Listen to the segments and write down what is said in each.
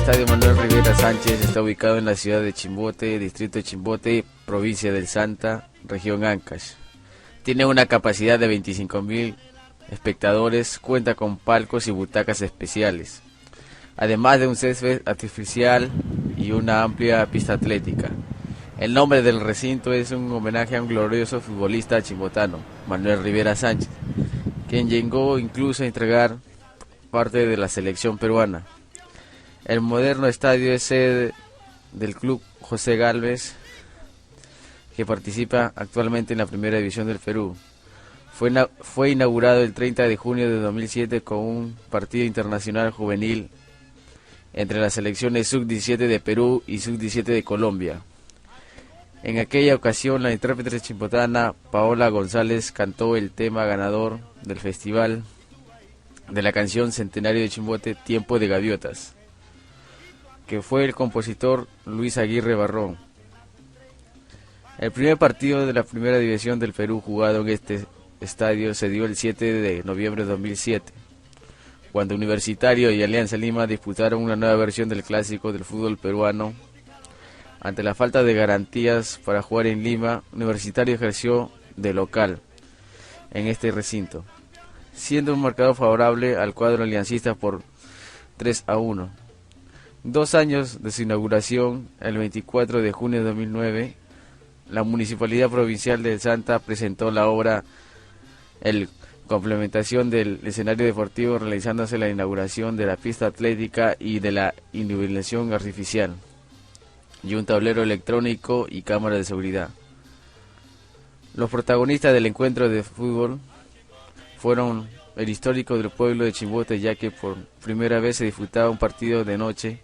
Estadio Manuel Rivera Sánchez está ubicado en la ciudad de Chimbote, distrito de Chimbote, provincia del Santa, región Ancash. Tiene una capacidad de 25.000 espectadores, cuenta con palcos y butacas especiales, además de un césped artificial y una amplia pista atlética. El nombre del recinto es un homenaje a un glorioso futbolista chimbotano, Manuel Rivera Sánchez, quien llegó incluso a entregar parte de la selección peruana. El moderno estadio es sede del club José Gálvez, que participa actualmente en la primera división del Perú. Fue inaugurado el 30 de junio de 2007 con un partido internacional juvenil entre las selecciones sub-17 de Perú y sub-17 de Colombia. En aquella ocasión, la intérprete chimbotana Paola González cantó el tema ganador del festival de la canción Centenario de Chimbote, Tiempo de Gaviotas, que fue el compositor Luis Aguirre Barrón. El primer partido de la primera división del Perú jugado en este estadio se dio el 7 de noviembre de 2007, cuando Universitario y Alianza Lima disputaron una nueva versión del clásico del fútbol peruano. Ante la falta de garantías para jugar en Lima, Universitario ejerció de local en este recinto, siendo un marcador favorable al cuadro aliancista por 3-1. 2 años de su inauguración, el 24 de junio de 2009, la Municipalidad Provincial de Santa presentó la obra El complementación del escenario deportivo, realizándose la inauguración de la pista atlética y de la iluminación artificial, y un tablero electrónico y cámara de seguridad. Los protagonistas del encuentro de fútbol fueron el histórico del pueblo de Chimbote, ya que por primera vez se disputaba un partido de noche.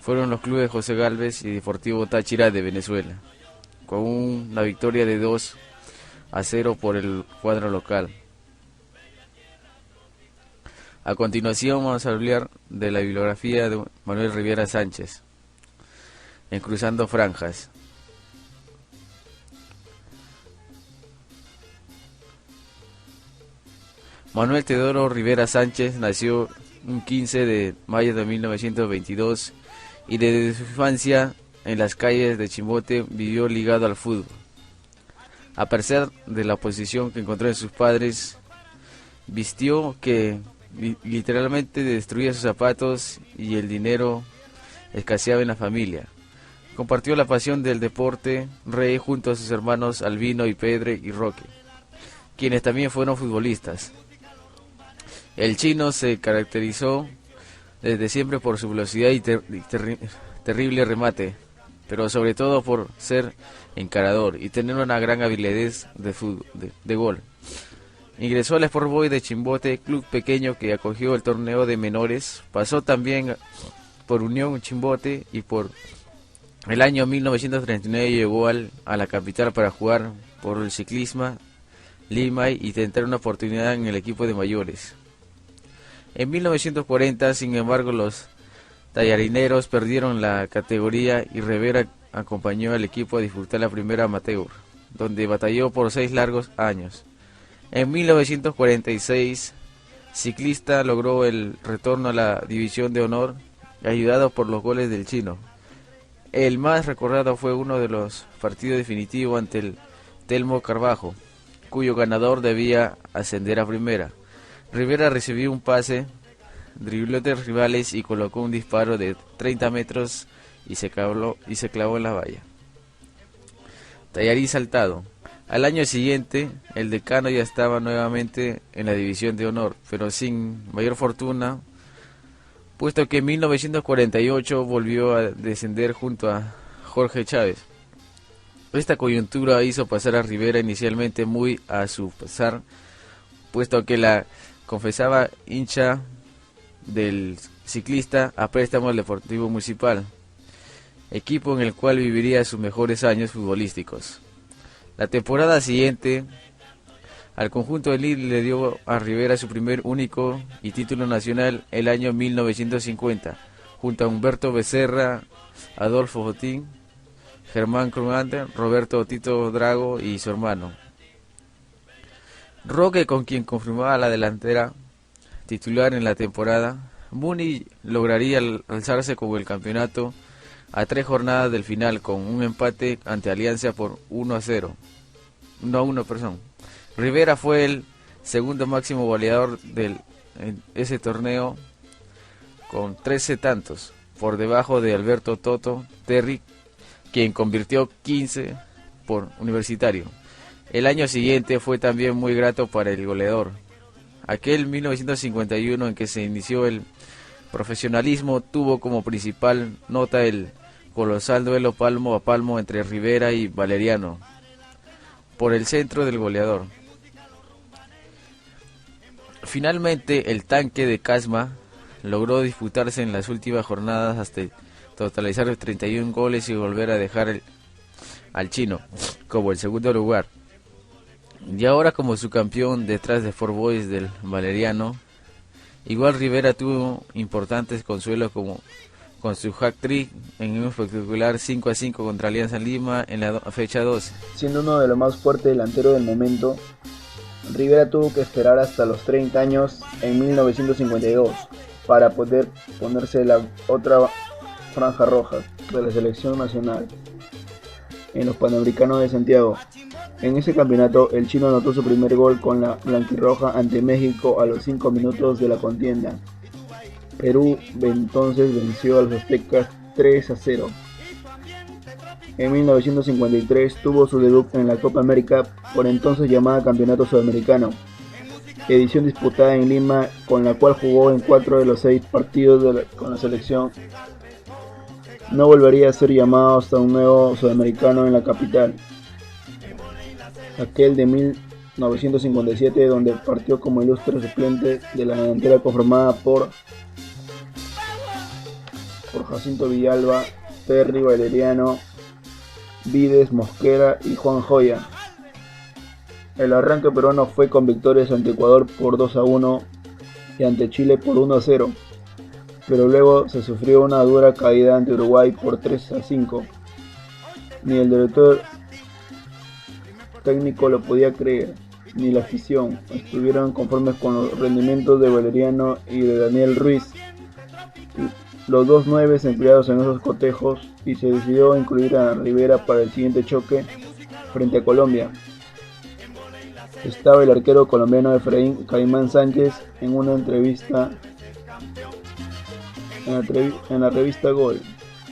Fueron los clubes José Gálvez y Deportivo Táchira de Venezuela, con una victoria de 2-0 por el cuadro local. A continuación vamos a hablar de la bibliografía de Manuel Rivera Sánchez, en Cruzando Franjas. Manuel Teodoro Rivera Sánchez nació un 15 de mayo de 1922 y desde su infancia en las calles de Chimbote vivió ligado al fútbol. A pesar de la oposición que encontró en sus padres, vistió que literalmente destruía sus zapatos y el dinero escaseaba en la familia. Compartió la pasión del deporte rey junto a sus hermanos Albino y Pedre y Roque, quienes también fueron futbolistas. El chino se caracterizó desde siempre por su velocidad y terrible remate, pero sobre todo por ser encarador y tener una gran habilidad de gol. Ingresó al Sport Boys de Chimbote, club pequeño que acogió el torneo de menores. Pasó también por Unión Chimbote y por el año 1939 llegó a la capital para jugar por el Ciclismo Lima y tentar una oportunidad en el equipo de mayores. En 1940, sin embargo, los tallarineros perdieron la categoría y Rivera acompañó al equipo a disputar la primera amateur, donde batalló por 6 largos años. En 1946, Ciclista logró el retorno a la División de Honor, ayudado por los goles del chino. El más recordado fue uno de los partidos definitivos ante el Telmo Carbajo, cuyo ganador debía ascender a primera. Rivera recibió un pase, dribló de rivales y colocó un disparo de 30 metros y se clavó en la valla. Tallarín Saltado. Al año siguiente, el Decano ya estaba nuevamente en la División de Honor, pero sin mayor fortuna, puesto que en 1948 volvió a descender junto a Jorge Chávez. Esta coyuntura hizo pasar a Rivera inicialmente muy a su pesar, puesto que la confesaba hincha del Ciclista a préstamo al Deportivo Municipal, equipo en el cual viviría sus mejores años futbolísticos. La temporada siguiente, al conjunto del Lille le dio a Rivera su primer único y título nacional el año 1950, junto a Humberto Becerra, Adolfo Botín, Germán Crumante, Roberto Tito Drago y su hermano Roque, con quien confirmaba la delantera titular en la temporada. Muni lograría alzarse con el campeonato a 3 jornadas del final con un empate ante Alianza por 1-0. 1-1, perdón. Rivera fue el segundo máximo goleador en ese torneo con 13 tantos, por debajo de Alberto Toto Terry, quien convirtió 15 por Universitario. El año siguiente fue también muy grato para el goleador. Aquel 1951 en que se inició el profesionalismo tuvo como principal nota el colosal duelo palmo a palmo entre Rivera y Valeriano por el centro del goleador. Finalmente el tanque de Casma logró disputarse en las últimas jornadas hasta totalizar 31 goles y volver a dejar al chino como el segundo lugar. Y ahora como subcampeón detrás de Fort Boys del Valeriano, igual Rivera tuvo importantes consuelos como con su hat-trick en un espectacular 5-5 contra Alianza Lima en la fecha 12. Siendo uno de los más fuertes delanteros del momento, Rivera tuvo que esperar hasta los 30 años en 1952 para poder ponerse la otra franja roja de la selección nacional en los Panamericanos de Santiago. En ese campeonato, el chino anotó su primer gol con la blanquirroja ante México a los 5 minutos de la contienda. Perú entonces venció a los aztecas 3-0. En 1953 tuvo su debut en la Copa América, por entonces llamada Campeonato Sudamericano, edición disputada en Lima, con la cual jugó en 4 de los 6 partidos con la selección. No volvería a ser llamado hasta un nuevo sudamericano en la capital, aquel de 1957, donde partió como ilustre suplente de la delantera conformada por Jacinto Villalba, Terry, Valeriano, Vides, Mosquera y Juan Joya. El arranque peruano fue con victorias ante Ecuador por 2-1 y ante Chile por 1-0, pero luego se sufrió una dura caída ante Uruguay por 3-5. Ni el director técnico lo podía creer, ni la afición estuvieron conformes con los rendimientos de Valeriano y de Daniel Ruiz, los dos nueves empleados en esos cotejos, y se decidió incluir a Rivera para el siguiente choque frente a Colombia. Estaba el arquero colombiano Efraín Caimán Sánchez en una entrevista en la revista Gol,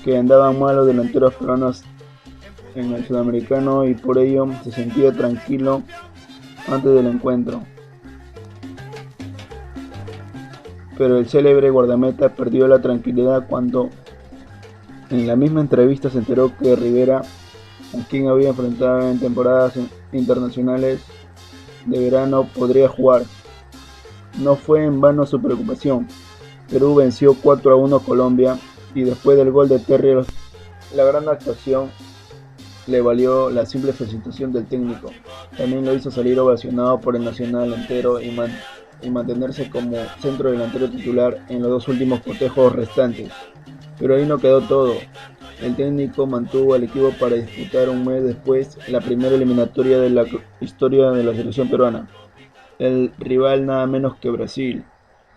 que andaban mal los delanteros peruanos en el sudamericano y por ello se sentía tranquilo antes del encuentro. Pero el célebre guardameta perdió la tranquilidad cuando en la misma entrevista se enteró que Rivera, a quien había enfrentado en temporadas internacionales de verano, podría jugar. No fue en vano su preocupación. Perú venció 4-1 a Colombia y después del gol de Terry, la gran actuación le valió la simple felicitación del técnico. También lo hizo salir ovacionado por el nacional entero y mantenerse como centro delantero titular en los dos últimos cotejos restantes. Pero ahí no quedó todo. El técnico mantuvo al equipo para disputar un mes después la primera eliminatoria de la historia de la selección peruana. El rival nada menos que Brasil,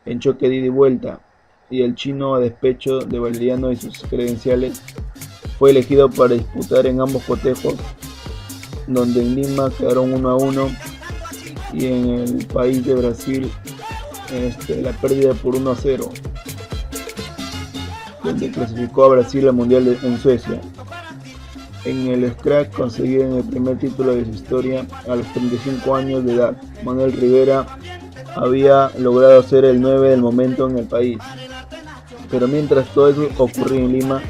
en choque de ida y vuelta, y el chino, a despecho de Valeriano y sus credenciales, fue elegido para disputar en ambos cotejos, donde en Lima quedaron 1-1 y en el país de Brasil la pérdida por 1-0, donde clasificó a Brasil al Mundial en Suecia. En el Scratch consiguieron el primer título de su historia a los 35 años de edad. Manuel Rivera había logrado ser el 9 del momento en el país. Pero mientras todo eso ocurría en Lima,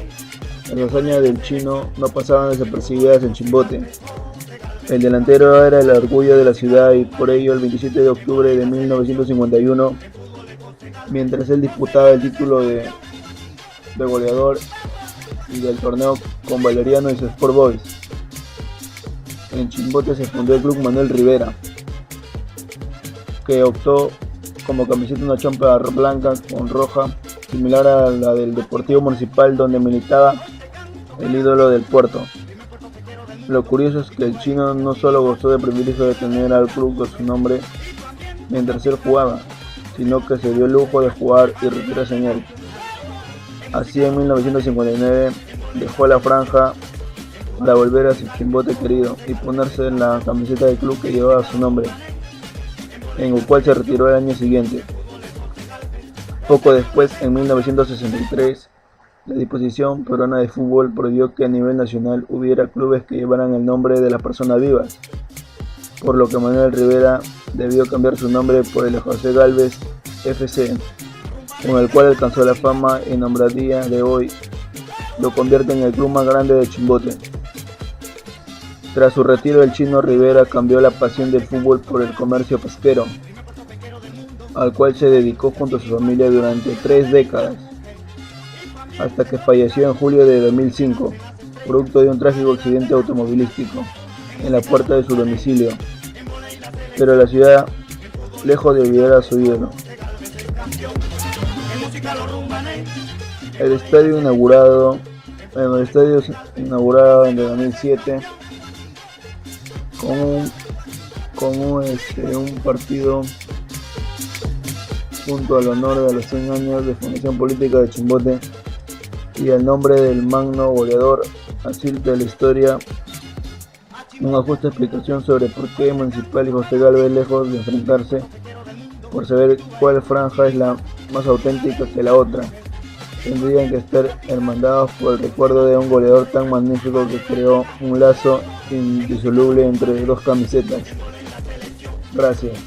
las hazañas del chino no pasaban desapercibidas en Chimbote. El delantero era el orgullo de la ciudad y por ello el 27 de octubre de 1951, mientras él disputaba el título de goleador y del torneo con Valeriano y su Sport Boys, en Chimbote se fundó el Club Manuel Rivera, que optó como camiseta una chompa blanca con roja, similar a la del Deportivo Municipal donde militaba el ídolo del puerto. Lo curioso es que el chino no solo gozó del privilegio de tener al club con su nombre mientras él jugaba, sino que se dio el lujo de jugar y retirarse en él. Así en 1959 dejó la franja para volver a su Chimbote querido y ponerse en la camiseta del club que llevaba su nombre, en el cual se retiró el año siguiente. Poco después, en 1963, la disposición peruana de fútbol prohibió que a nivel nacional hubiera clubes que llevaran el nombre de las personas vivas, por lo que Manuel Rivera debió cambiar su nombre por el José Gálvez FC, con el cual alcanzó la fama y nombradía de hoy lo convierte en el club más grande de Chimbote. Tras su retiro, el Chino Rivera cambió la pasión del fútbol por el comercio pesquero, al cual se dedicó junto a su familia durante 3 décadas, hasta que falleció en julio de 2005, producto de un trágico accidente automovilístico en la puerta de su domicilio. Pero la ciudad, lejos de olvidar a su ídolo. El estadio inaugurado en el 2007 con un partido junto al honor de los 100 años de fundación política de Chimbote y el nombre del magno goleador, así de la historia, una justa explicación sobre por qué Municipal y José Gálvez, lejos de enfrentarse por saber cuál franja es la más auténtica que la otra, tendrían que estar hermandados por el recuerdo de un goleador tan magnífico que creó un lazo indisoluble entre dos camisetas. Gracias.